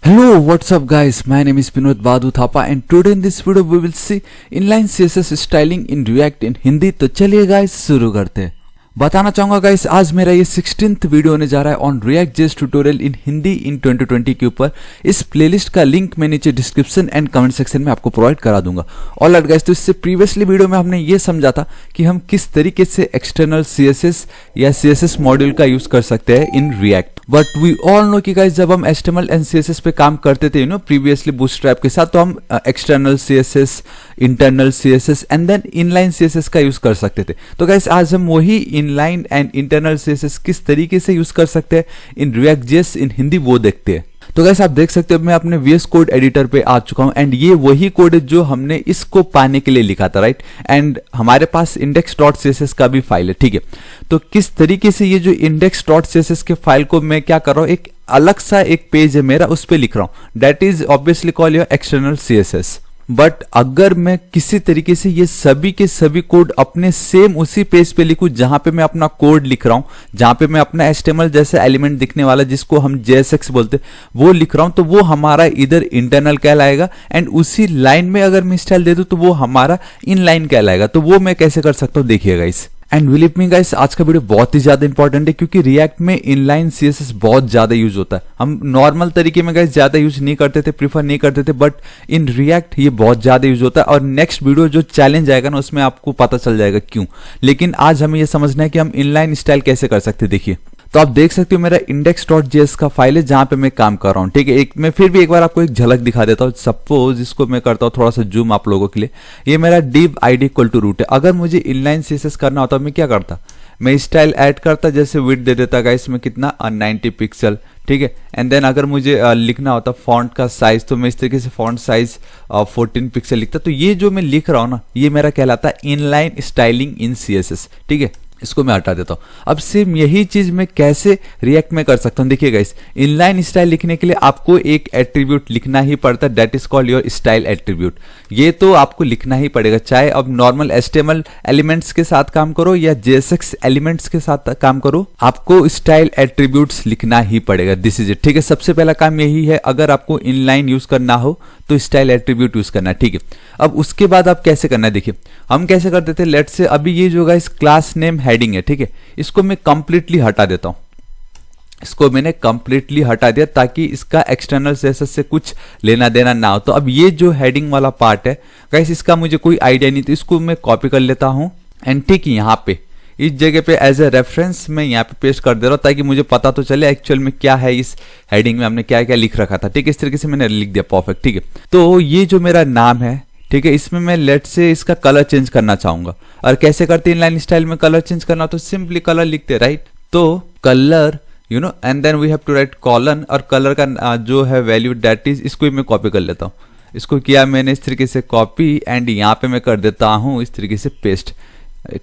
Hello, what's up guys? My name is Vinod Badhu Thapa and today in this video we will see inline CSS styling in React in Hindi। तो चलिए guys शुरू करते हैं। बताना चाहूंगा guys आज मेरा ये 16th वीडियो होने जा रहा है on React JS tutorial in Hindi in 2020 के ऊपर। इस प्लेलिस्ट का लिंक मैं नीचे डिस्क्रिप्शन एंड कमेंट सेक्शन में आपको प्रोवाइड करा दूंगा। ऑलराइट गाइस, तो इससे प्रीवियसली वीडियो में हमने ये समझा था कि हम किस तरीके से एक्सटर्नल CSS या CSS मॉड्यूल का यूज कर सकते हैं in React. But we all know कि गाइस जब हम HTML एंड CSS पे काम करते थे प्रीवियसली बूटस्ट्रैप के साथ, तो हम external CSS, internal CSS and then inline CSS का यूज कर सकते थे। तो गाइस आज हम वही इनलाइन एंड इंटरनल CSS किस तरीके से यूज कर सकते हैं इन रिएक्ट जेएस इन हिंदी वो देखते हैं। तो गाइस आप देख सकते हो मैं अपने VS कोड एडिटर पे आ चुका हूं एंड ये वही कोड है जो हमने इसको पाने के लिए लिखा था, राइट। एंड हमारे पास index.css का भी फाइल है, ठीक है। तो किस तरीके से ये जो index.css के फाइल को मैं क्या कर रहा हूं, एक अलग सा एक पेज है मेरा, उस पे लिख रहा हूं। That is obviously call your external CSS। But अगर मैं किसी तरीके से ये सभी के सभी कोड अपने सेम उसी पेज पे लिखूं जहां पे मैं अपना कोड लिख रहा हूं, जहां पे मैं अपना HTML जैसे एलिमेंट दिखने वाला जिसको हम JSX बोलते वो लिख रहा हूं, तो वो हमारा इधर इंटरनल कहलाएगा एंड उसी लाइन में अगर मैं स्टाइल दे दूं तो वो हमारा इनलाइन कहलाएगा। तो वो मैं कैसे कर सकता हूं देखिएगा इस। एंड बिलीव मी गाइस आज का वीडियो बहुत ही ज्यादा इंपॉर्टेंट है क्योंकि रिएक्ट में इनलाइन CSS बहुत ज्यादा यूज होता है। हम नॉर्मल तरीके में गाइस ज्यादा यूज नहीं करते थे, प्रीफर नहीं करते थे, बट इन रिएक्ट ये बहुत ज्यादा यूज होता है। और नेक्स्ट वीडियो जो चैलेंज आएगा ना उसमें आपको पता चल जाएगा क्यों। लेकिन आज हमें ये समझना है कि हम इनलाइन स्टाइल कैसे कर सकते हैं। देखिए तो आप देख सकते हो मेरा index.js का फाइल है जहां पे मैं काम कर रहा हूं, ठीक है। मैं फिर भी एक बार आपको एक झलक दिखा देता हूं। सपोज इसको मैं करता हूं थोड़ा सा जूम आप लोगों के लिए। ये मेरा div id equal to root है। अगर मुझे इनलाइन CSS करना होता मैं क्या करता, मैं स्टाइल ऐड करता, जैसे विड्थ दे देता गाइस में कितना 90 पिक्सल, ठीक है। एंड देन अगर मुझे लिखना होता फॉन्ट का साइज तो मैं इस तरीके से फॉन्ट साइज 14 पिक्सल लिखता। तो ये जो मैं लिख रहा हूं ना ये मेरा कहलाता है इनलाइन स्टाइलिंग इन CSS, ठीक है। इसको मैं हटा देता हूं। अब सेम यही चीज मैं कैसे रिएक्ट में कर सकता हूं देखिएगा इस। इनलाइन स्टाइल लिखने के लिए आपको एक एट्रीब्यूट लिखना ही पड़ता है, that is called your style attribute. ये तो आपको लिखना ही पड़ेगा, चाहे अब नॉर्मल HTML एलिमेंट्स के साथ काम करो या JSX एलिमेंट्स के साथ काम करो, आपको स्टाइल एट्रीब्यूट्स लिखना ही पड़ेगा। दिस इज इट, ठीक है। सबसे पहला काम यही है, अगर आपको इनलाइन यूज करना हो तो स्टाइल एट्रीब्यूट यूज करना है, ठीक है। अब उसके बाद आप कैसे करना है देखिए, हम कैसे करते थे। लेट्स से अभी ये जो गाइस क्लास नेम हेडिंग है, ठीक है, इसको मैं कंप्लीटली हटा देता हूं। इसको मैंने कंप्लीटली हटा दिया ताकि इसका एक्सटर्नल CSS से कुछ लेना देना ना हो। तो अब ये जो हेडिंग वाला पार्ट है गाइस इसका मुझे कोई आइडिया नहीं, तो इसको मैं कॉपी कर लेता हूं एंड ठीक यहाँ पे इस जगह पे एज ए रेफरेंस मैं यहाँ पे पेस्ट कर दे रहा हूँ ताकि मुझे पता तो चले एक्चुअल में क्या है इस हेडिंग में हमने क्या क्या लिख रखा था, ठीक है। इस तरीके से मैंने लिख दिया, परफेक्ट, ठीक है। तो ये जो मेरा नाम है, ठीक है, इसमें मैं लेट से इसका कलर चेंज करना चाहूंगा। और कैसे करते हैं इनलाइन स्टाइल में कलर चेंज करना, तो सिंपली कलर लिखते, राइट। तो colour and then we have to write colon, और कलर का जो है वैल्यू दैट इज, इसको मैं कॉपी कर लेता हूँ। इसको किया मैंने इस तरीके से कॉपी एंड यहाँ पे मैं कर देता हूँ इस तरीके से पेस्ट,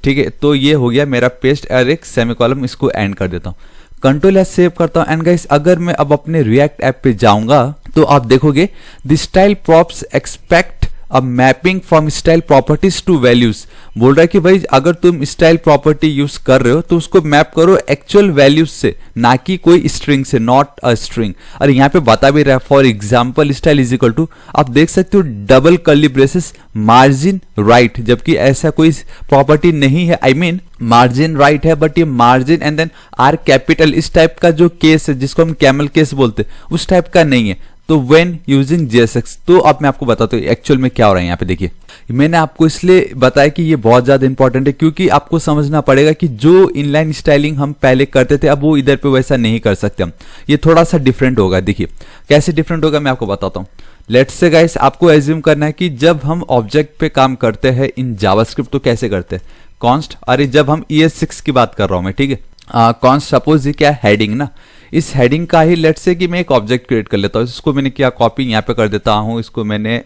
ठीक है। तो ये हो गया मेरा पेस्ट और एक सेमीकोलन, इसको एंड कर देता हूँ। कंट्रोल एस सेव करता हूँ एंड गाइस अगर मैं अब अपने रिएक्ट ऐप पे जाऊंगा तो आप देखोगे द स्टाइल प्रॉप्स एक्सपेक्ट अब mapping from style properties to values. बोल रहा है कि भाई अगर तुम स्टाइल प्रॉपर्टी यूज कर रहे हो तो उसको मैप करो एक्चुअल वैल्यूज से, ना कि कोई स्ट्रिंग से, नॉट अ स्ट्रिंग। और यहाँ पे बता भी रहा है for example style is equal to, आप देख सकते हो double curly braces margin right, जबकि ऐसा कोई प्रॉपर्टी नहीं है। आई मीन मार्जिन राइट है बट ये margin and then R capital इस टाइप का जो केस है जिसको हम कैमल केस बोलते उस टाइप का नहीं है। तो व्हेन यूजिंग JSX, तो अब मैं आपको बताता हूँ एक्चुअल में क्या हो रहा है। यहाँ पे देखिए मैंने आपको इसलिए बताया कि ये बहुत ज्यादा इंपॉर्टेंट है क्योंकि आपको समझना पड़ेगा कि जो इनलाइन स्टाइलिंग हम पहले करते थे अब वो इधर पे वैसा नहीं कर सकते हम, ये थोड़ा सा डिफरेंट होगा। देखिए कैसे डिफरेंट होगा मैं आपको बताता हूँ। लेट्स से गाइस आपको एज्यूम करना है कि जब हम ऑब्जेक्ट पे काम करते हैं इन जावास्क्रिप्ट तो कैसे करते हैं, कॉन्स्ट। अरे जब हम ES6 की बात कर रहा हूं मैं, ठीक है, कॉन्स्ट सपोज ये क्या हेडिंग ना, इस हेडिंग का ही लेट्स से कि मैं एक ऑब्जेक्ट क्रिएट कर लेता हूँ। इसको मैंने किया कॉपी, यहाँ पे कर देता हूँ, इसको मैंने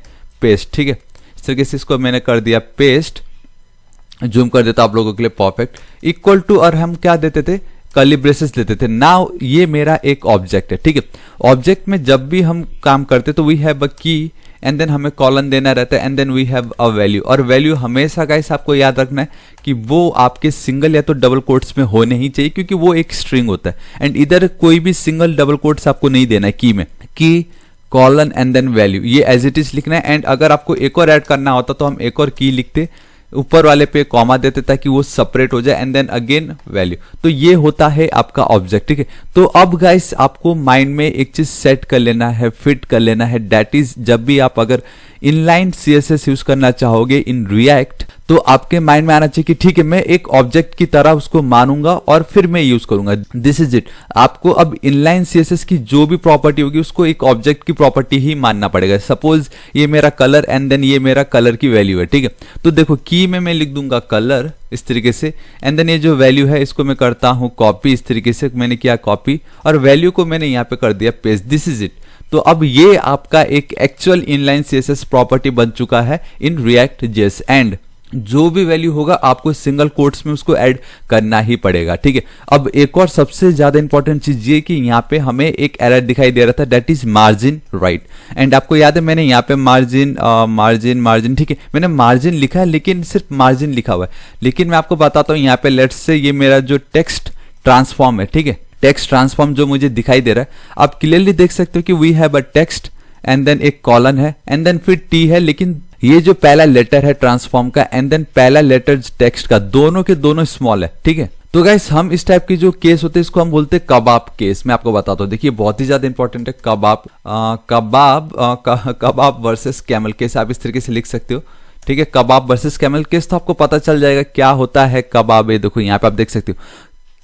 पेस्ट, ठीक है। इस तरीके से इसको मैंने कर दिया पेस्ट, जूम कर देता आप लोगों के लिए, परफेक्ट, इक्वल टू, और हम क्या देते थे, कर्ली ब्रेसेस लेते थे। नाउ ये मेरा एक ऑब्जेक्ट है, ठीक है। ऑब्जेक्ट में जब भी हम काम करते तो वी हैव अ की एंड देन हमें कॉलन देना रहता है and then we have a value. और वैल्यू हमेशा गाइस आपको याद रखना है कि वो आपके सिंगल या तो डबल कोट्स में होने ही चाहिए क्योंकि वो एक स्ट्रिंग होता है। एंड इधर कोई भी सिंगल डबल कोट्स आपको नहीं देना है की में, की कॉलन एंड देन वैल्यू, ये एज इट इज लिखना है। एंड अगर आपको एक और ऐड करना होता तो हम एक और की लिखते, ऊपर वाले पे कॉमा देते ताकि वो सेपरेट हो जाए, एंड देन अगेन वैल्यू। तो ये होता है आपका ऑब्जेक्ट, ठीक है। तो अब गाइस आपको माइंड में एक चीज सेट कर लेना है, फिट कर लेना है, दैट इज जब भी आप अगर इनलाइन सीएसएस यूज करना चाहोगे इन रिएक्ट, तो आपके माइंड में आना चाहिए कि ठीक है, मैं एक ऑब्जेक्ट की तरह उसको मानूंगा और फिर मैं यूज करूंगा। This is it. आपको अब इनलाइन सीएसएस की जो भी प्रॉपर्टी होगी उसको एक ऑब्जेक्ट की प्रॉपर्टी ही मानना पड़ेगा। सपोज ये मेरा कलर एंड देन ये मेरा कलर की वैल्यू है, ठीक है। तो देखो की में मैं लिख दूंगा कलर इस तरीके से, एंड देन ये जो वैल्यू है इसको मैं करता हूं कॉपी, इस तरीके से मैंने किया कॉपी, और वैल्यू को मैंने यहां पे कर दिया पेस्ट। This is it. तो अब ये आपका एक एक्चुअल इनलाइन सीएसएस प्रॉपर्टी बन चुका है इन रिएक्ट जेएस। एंड जो भी वैल्यू होगा आपको सिंगल कोट्स में उसको ऐड करना ही पड़ेगा, ठीक है। अब एक और सबसे ज्यादा इंपॉर्टेंट चीज ये कि यहाँ पे हमें एक एरर दिखाई दे रहा था, that is margin right. And आपको याद है मैंने यहाँ पे मार्जिन ठीक है, मैंने मार्जिन लिखा है लेकिन सिर्फ मार्जिन लिखा हुआ है। लेकिन मैं आपको बताता हूँ यहाँ पे लेट्स से ये मेरा जो टेक्स्ट ट्रांसफॉर्म है, ठीक है, टेक्स्ट ट्रांसफॉर्म जो मुझे दिखाई दे रहा है, आप क्लियरली देख सकते हो कि we have a text and then एक कॉलन है एंड देन फिर टी है, लेकिन ये जो पहला लेटर है ट्रांसफॉर्म का एंड देन पहला लेटर टेक्स्ट का, दोनों के दोनों स्मॉल है, ठीक है। तो गाइस हम इस टाइप की जो केस होते हैं इसको हम बोलते हैं कबाब केस। मैं आपको बताता हूँ, देखिए बहुत ही ज्यादा इंपॉर्टेंट है कबाब वर्सेस कैमल केस, आप इस तरीके से लिख सकते हो, ठीक है। कबाब वर्सेस कैमल केस, तो आपको पता चल जाएगा क्या होता है कबाब। ये देखो यहाँ पे आप देख सकते हो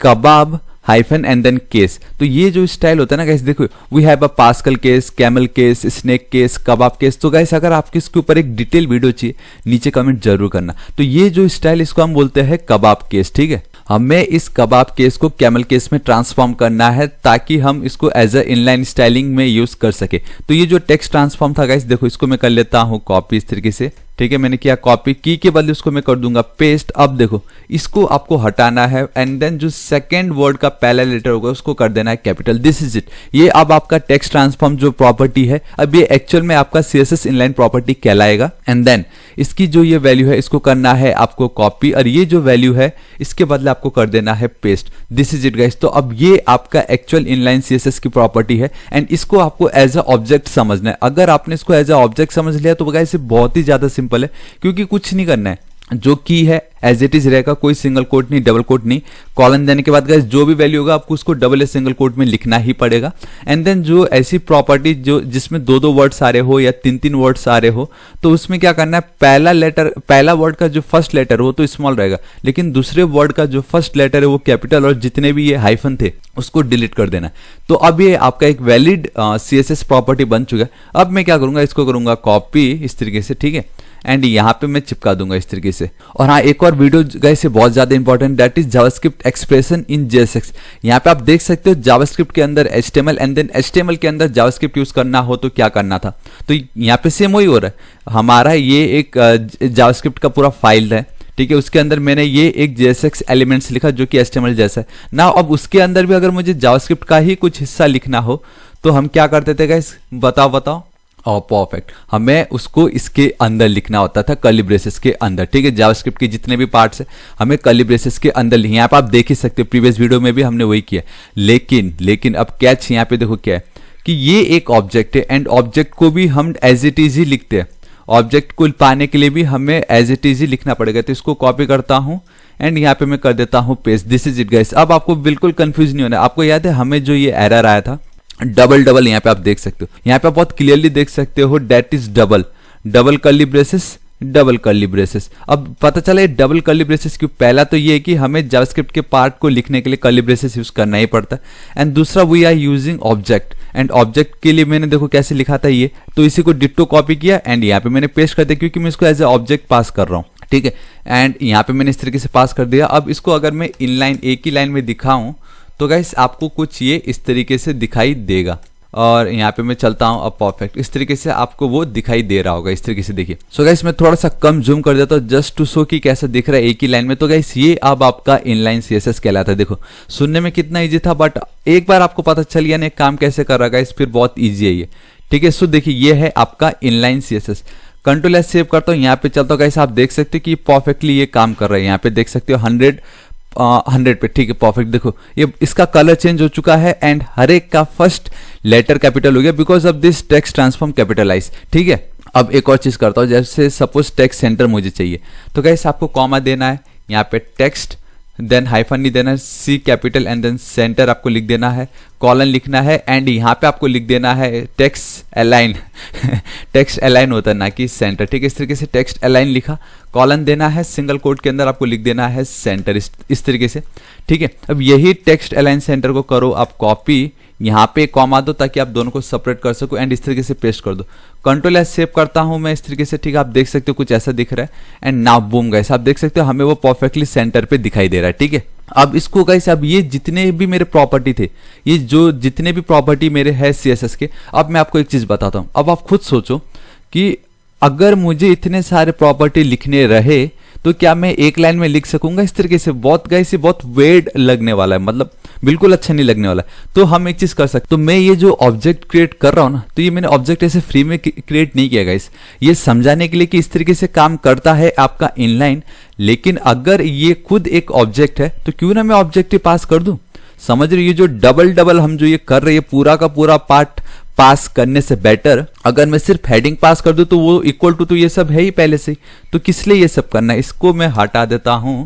kebab hyphen and then case. तो ये जो स्टाइल होता है ना गाइस, देखो we have a Pascal case, camel case, snake case, kebab case. तो गाइस अगर आपको इसके ऊपर एक डिटेल वीडियो चाहिए नीचे कमेंट जरूर करना। तो ये जो स्टाइल इसको हम बोलते हैं कबाब केस, ठीक है। हमें इस कबाब केस को कैमल केस में ट्रांसफॉर्म करना है ताकि हम इसको एज अ इनलाइन स्टाइलिंग में यूज कर सके। तो ये जो टेक्स्ट ट्रांसफॉर्म था गाइस, देखो इसको मैं कर लेता हूं कॉपी इस तरीके से, ठीक है। मैंने किया कॉपी, की के बदले उसको मैं कर दूंगा पेस्ट। अब देखो इसको आपको हटाना है एंड देन जो सेकेंड वर्ड का पहला लेटर होगा उसको कर देना है कैपिटल। This is it. ये अब आपका टेक्स्ट ट्रांसफॉर्म जो प्रॉपर्टी है, अब ये एक्चुअल में आपका सीएसएस इनलाइन प्रॉपर्टी कहलाएगा। एंड देन इसकी जो ये वैल्यू है इसको करना है आपको कॉपी, और ये जो वैल्यू है इसके बदले आपको कर देना है paste. This is it guys. तो अब ये आपका एक्चुअल इनलाइन सीएसएस की प्रॉपर्टी है एंड इसको आपको एज अ ऑब्जेक्ट समझना है। अगर आपने इसको एज अ ऑब्जेक्ट समझ लिया तो गाइस बहुत ही ज्यादा सिंपल है, क्योंकि कुछ नहीं करना है, जो की है एज इट इज रहेगा, कोई सिंगल कोट नहीं, डबल कोट नहीं। कॉलन देने के बाद गाइस जो भी वैल्यू होगा आपको उसको डबल या सिंगल कोट में लिखना ही पड़ेगा। एंड देन जो ऐसी प्रॉपर्टी जो जिसमें दो दो वर्ड्स आ रहे हो या तीन तीन वर्ड्स आ रहे हो, तो उसमें क्या करना है, पहला वर्ड का जो फर्स्ट लेटर हो तो स्मॉल रहेगा, लेकिन दूसरे वर्ड का जो फर्स्ट लेटर है वो कैपिटल, और जितने भी ये हाइफन थे उसको डिलीट कर देना। तो अब ये आपका एक वैलिड सीएसएस प्रॉपर्टी बन चुका है। अब मैं क्या करूंगा, इसको करूंगा कॉपी इस तरीके से, ठीक है, एंड यहाँ पे मैं चिपका दूंगा इस तरीके से। और हाँ, एक और वीडियो गाइस से बहुत ज्यादा important, that is JavaScript expression in JSX. यहाँ पे आप देख सकते हो जावास्क्रिप्ट के अंदर एचटीएमएल एंड देन एचटीएमएल के अंदर जावास्क्रिप्ट यूज करना हो तो क्या करना था। तो यहाँ पे सेम वही हो रहा है, हमारा ये एक जावास्क्रिप्ट का पूरा फाइल है, ठीक है। उसके अंदर मैंने ये एक जेएसएक्स एलिमेंट्स लिखा जो कि एचटीएमएल जैसा है ना। अब उसके अंदर भी अगर मुझे जावास्क्रिप्ट का ही कुछ हिस्सा लिखना हो तो हम क्या करते थे गाइस, बताओ। और परफेक्ट, हमें उसको इसके अंदर लिखना होता था, कर्ली ब्रेसेस के अंदर, ठीक है। जावास्क्रिप्ट के जितने भी पार्ट्स है हमें कर्ली ब्रेसेस के अंदर लिखना है। यहाँ पे आप देख ही सकते हो, प्रीवियस वीडियो में भी हमने वही किया। लेकिन अब कैच यहाँ पे देखो क्या है कि ये एक ऑब्जेक्ट है एंड ऑब्जेक्ट को भी हम एज इट इज ही लिखते हैं। ऑब्जेक्ट को पाने के लिए भी हमें एज इट इज ही लिखना पड़ेगा। तो इसको कॉपी करता हूं एंड यहाँ पे मैं कर देता हूं paste. This is it guys. अब आपको बिल्कुल कंफ्यूज नहीं होना। आपको याद है हमें जो ये एरर आया था डबल, यहाँ पे आप देख सकते हो, यहाँ पे आप बहुत क्लियरली देख सकते हो, date is double curly braces, double curly braces. अब पता चला ये डबल कर्ली ब्रेसेस क्यों। पहला तो ये है कि हमें जावास्क्रिप्ट के पार्ट को लिखने के लिए कर्ली ब्रेसेस यूज करना ही पड़ता है, एंड दूसरा we are using object, and object के लिए मैंने देखो कैसे लिखा था ये, तो इसी को डिट्टो कॉपी किया एंड यहाँ पे मैंने पेस्ट कर दिया, क्योंकि मैं इसको एज ए ऑब्जेक्ट पास कर रहा हूँ, ठीक है। एंड यहाँ पे मैंने इस तरीके से पास कर दिया। अब इसको अगर मैं इनलाइन एक ही लाइन में दिखाऊं तो गाइस आपको कुछ ये इस तरीके से दिखाई देगा। और यहाँ पे मैं चलता हूँ, अब परफेक्ट इस तरीके से आपको वो दिखाई दे रहा होगा, इस तरीके से देखिए। सो गाइस मैं थोड़ा सा कम जूम कर देता हूँ जस्ट टू शो कि कैसा दिख रहा है एक ही लाइन में। तो गाइस ये अब आपका इनलाइन सीएसएस कहलाता है। देखो सुनने में कितना इजी था, बट एक बार आपको पता चल गया ना काम कैसे कर रहा है गाइस, फिर बहुत ईजी है ये, ठीक है। सो देखिए ये है आपका inline CSS. Control S save करता हूँ, यहाँ पे चलता हूँ गाइस, आप देख सकते हो कि परफेक्टली ये काम कर रहा है। यहाँ पे देख सकते हो 100 पे, ठीक है परफेक्ट। देखो ये इसका कलर चेंज हो चुका है एंड हर एक का फर्स्ट लेटर कैपिटल हो गया because of this text transform capitalize, ठीक है। अब एक और चीज करता हूँ, जैसे सपोज टेक्स्ट सेंटर मुझे चाहिए तो गाइस आपको कॉमा देना है, यहाँ पे टेक्स्ट देन हाइफन नहीं देना है, सी कैपिटल एंड देन सेंटर आपको लिख देना है, कॉलन लिखना है एंड यहाँ पे आपको लिख देना है टेक्स्ट अलाइन टेक्स्ट अलाइन होता है ना कि सेंटर, ठीक है। इस तरीके से टेक्स्ट अलाइन लिखा, कॉलन देना है, सिंगल कोट के अंदर आपको लिख देना है सेंटर, इस तरीके से, ठीक है। अब यही टेक्स्ट अलाइन सेंटर को करो आप कॉपी, यहाँ पे कॉमा दो ताकि आप दोनों को सेपरेट कर सको एंड इस तरीके से पेस्ट कर दो। कंट्रोल एस सेव करता हूं मैं इस तरीके से, ठीक है। आप देख सकते हो कुछ ऐसा दिख रहा है एंड नाउ बूम गाइस, आप देख सकते हो हमें वो परफेक्टली सेंटर पे दिखाई दे रहा है, ठीक है। अब इसको गाइस, अब ये जितने भी मेरे प्रॉपर्टी थे, ये जो जितने भी प्रॉपर्टी मेरे है सीएसएस के, अब मैं आपको एक चीज बताता हूं। अब आप खुद सोचो कि अगर मुझे इतने सारे प्रॉपर्टी लिखने रहे तो क्या मैं एक लाइन में लिख सकूंगा इस तरीके से? बहुत गाइस ये बहुत वेड लगने वाला है, मतलब बिल्कुल अच्छा नहीं लगने वाला। तो हम एक चीज कर सकते, तो मैं ये जो ऑब्जेक्ट क्रिएट कर रहा हूं ना, तो ये मैंने ऑब्जेक्ट ऐसे फ्री में क्रिएट नहीं किया गाइस, ये समझाने के लिए कि इस तरीके से काम करता है आपका इनलाइन। लेकिन अगर ये खुद एक ऑब्जेक्ट है तो क्यों ना मैं ऑब्जेक्ट पास कर दूं, समझ रहे हो? ये जो डबल हम जो ये कर रहे हैं पूरा का पूरा पार्ट पास करने से बेटर अगर मैं सिर्फ हेडिंग पास कर दूं तो वो इक्वल टू तो ये सब है ही पहले से ही, तो किस लिए ये सब करना है? इसको मैं हटा देता हूं,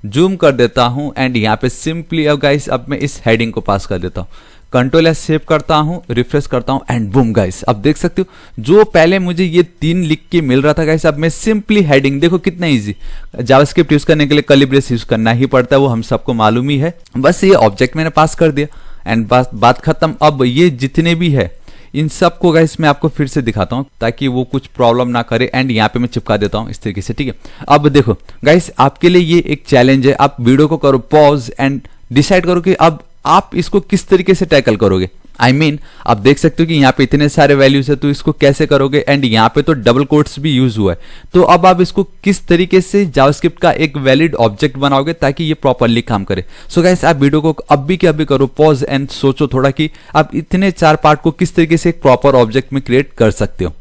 जूम कर देता हूं एंड यहाँ पे सिंपली अब गाइस अब मैं इस हेडिंग को पास कर देता हूं, कंट्रोल एस सेव करता हूं, रिफ्रेश करता हूं एंड बूम गाइस, अब देख सकते हो जो पहले मुझे ये 3 लिख के मिल रहा था गाइस, अब मैं सिंपली हेडिंग, देखो कितना इजी। जावास्क्रिप्ट यूज करने के लिए कर्ली ब्रेस यूज करना ही पड़ता है, वो हम सबको मालूम ही है। बस ये ऑब्जेक्ट मैंने पास कर दिया एंड बात खत्म। अब ये जितने भी है इन सब को गाइस मैं आपको फिर से दिखाता हूं ताकि वो कुछ प्रॉब्लम ना करे एंड यहाँ पे मैं चिपका देता हूं इस तरीके से, ठीक है। अब देखो गाइस आपके लिए ये एक चैलेंज है, आप वीडियो को करो पॉज एंड डिसाइड करो कि अब आप इसको किस तरीके से टैकल करोगे। I mean, आप देख सकते हो कि यहाँ पे इतने सारे वैल्यूज है तो इसको कैसे करोगे एंड यहाँ पे तो डबल कोट्स भी यूज हुआ है, तो अब आप इसको किस तरीके से जावास्क्रिप्ट का एक वैलिड ऑब्जेक्ट बनाओगे ताकि ये प्रॉपरली काम करे। सो गाइस आप वीडियो को अभी के अभी करो पॉज एंड सोचो थोड़ा कि आप इतने 4 पार्ट को किस तरीके से एक प्रॉपर ऑब्जेक्ट में क्रिएट कर सकते हो।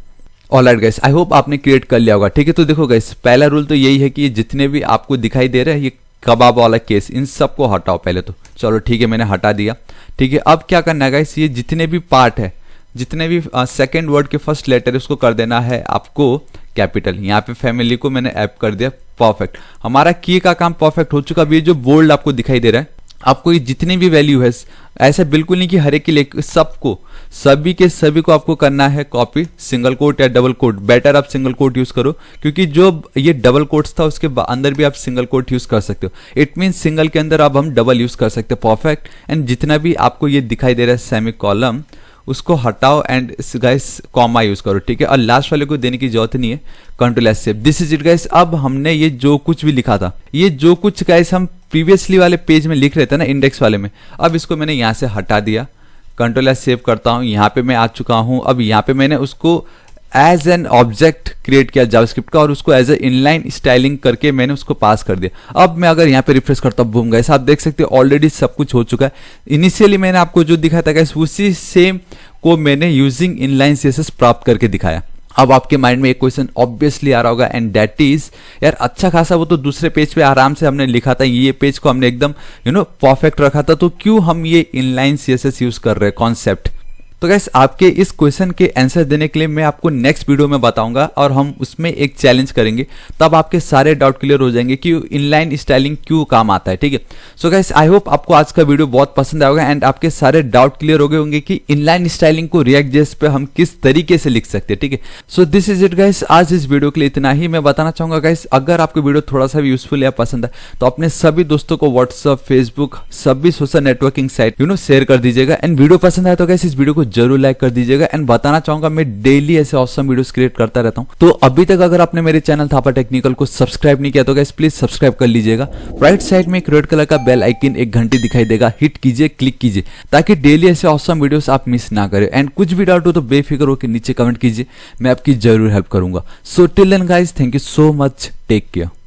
ऑलराइट गाइस, आई होप आपने क्रिएट कर लिया होगा, ठीक है। तो देखो गाइस पहला रूल तो यही है कि ये जितने भी आपको दिखाई दे रहे हैं ये कबाब वाला केस, इन सबको हटाओ पहले तो। चलो ठीक है मैंने हटा दिया, ठीक है। अब क्या करना है गाइस, ये जितने भी पार्ट है, जितने भी सेकंड वर्ड के फर्स्ट लेटर उसको कर देना है आपको कैपिटल। यहाँ पे फैमिली को मैंने ऐप कर दिया, परफेक्ट। हमारा की का काम परफेक्ट हो चुका। अब ये जो बोल्ड आपको दिखाई दे रहा है, आपको ये जितनी भी वैल्यू है, ऐसा बिल्कुल नहीं कि हर एक के लिए, सबको सभी के सभी को आपको करना है कॉपी, सिंगल कोट या डबल कोट। बेटर आप सिंगल कोट यूज करो क्योंकि जो ये डबल कोट्स था उसके अंदर भी आप सिंगल कोट यूज कर सकते हो। इट मीन सिंगल के अंदर अब हम डबल यूज कर सकते हो, परफेक्ट। एंड जितना भी आपको ये दिखाई दे रहा है सेमी कॉलम उसको हटाओ एंड गाइस कॉमा यूज करो, ठीक है। और लास्ट वाले को देने की जरूरत नहीं है, control S save. This is it guys. अब हमने ये जो कुछ भी लिखा था, ये जो कुछ गाइस हम प्रीवियसली वाले पेज में लिख रहे थे ना इंडेक्स वाले में, अब इसको मैंने यहाँ से हटा दिया, कंट्रोल एस सेव करता हूँ। यहाँ पे मैं आ चुका हूँ। अब यहाँ पे मैंने उसको एज एन ऑब्जेक्ट क्रिएट किया जावास्क्रिप्ट का और उसको एज ए इनलाइन स्टाइलिंग करके मैंने उसको पास कर दिया। अब मैं अगर यहाँ पे रिफ्रेश करता हूँ, बूम गाइस, आप देख सकते हो ऑलरेडी सब कुछ हो चुका है। इनिशियली मैंने आपको जो दिखाया था गाइस उसी सेम को मैंने यूजिंग इनलाइन सीएसएस प्राप्त करके दिखाया। अब आपके माइंड में एक क्वेश्चन ऑब्वियसली आ रहा होगा एंड दैट इज, यार अच्छा खासा वो तो दूसरे पेज पे आराम से हमने लिखा था, ये पेज को हमने एकदम परफेक्ट रखा था, तो क्यों हम ये इनलाइन सीएसएस यूज कर रहे हैं कॉन्सेप्ट। तो गाइस आपके इस क्वेश्चन के आंसर देने के लिए मैं आपको नेक्स्ट वीडियो में बताऊंगा और हम उसमें एक चैलेंज करेंगे, तब आपके सारे डाउट क्लियर हो जाएंगे कि इनलाइन स्टाइलिंग क्यों काम आता है, ठीक है। सो गाइस आई होप आपको आज का वीडियो बहुत पसंद आएगा एंड आपके सारे डाउट क्लियर हो गए होंगे कि इनलाइन स्टाइलिंग को रिएक्ट जेएस पे हम किस तरीके से लिख सकते हैं, ठीक है। So this is it guys, आज इस वीडियो के लिए इतना ही। मैं बताना चाहूंगा गाइस, अगर आपको वीडियो थोड़ा सा भी यूजफुल या पसंद है तो अपने सभी दोस्तों को व्हाट्सअप, फेसबुक, सभी सोशल नेटवर्किंग साइट शेयर कर दीजिएगा। एंड वीडियो पसंद आए तो गाइस इस वीडियो को जरूर लाइक कर दीजिएगा। एंड बताना चाहूंगा मैं डेली ऐसे ऑसम वीडियोस क्रिएट करता रहता हूं, तो अभी तक अगर आपने मेरे चैनल थापा टेक्निकल को सब्सक्राइब नहीं किया तो गाइस प्लीज सब्सक्राइब कर लीजिएगा। राइट साइड में एक रेड कलर का बेल आइकन, एक घंटी दिखाई देगा, हिट कीजिए, क्लिक कीजिए ताकि डेली ऐसे ऑसम वीडियोस आप मिस ना करें। एंड कुछ भी डाउट हो तो बेफिक्र होकर नीचे कमेंट कीजिए, मैं आपकी जरूर हेल्प करूंगा। So till then guys, thank you so much, take care.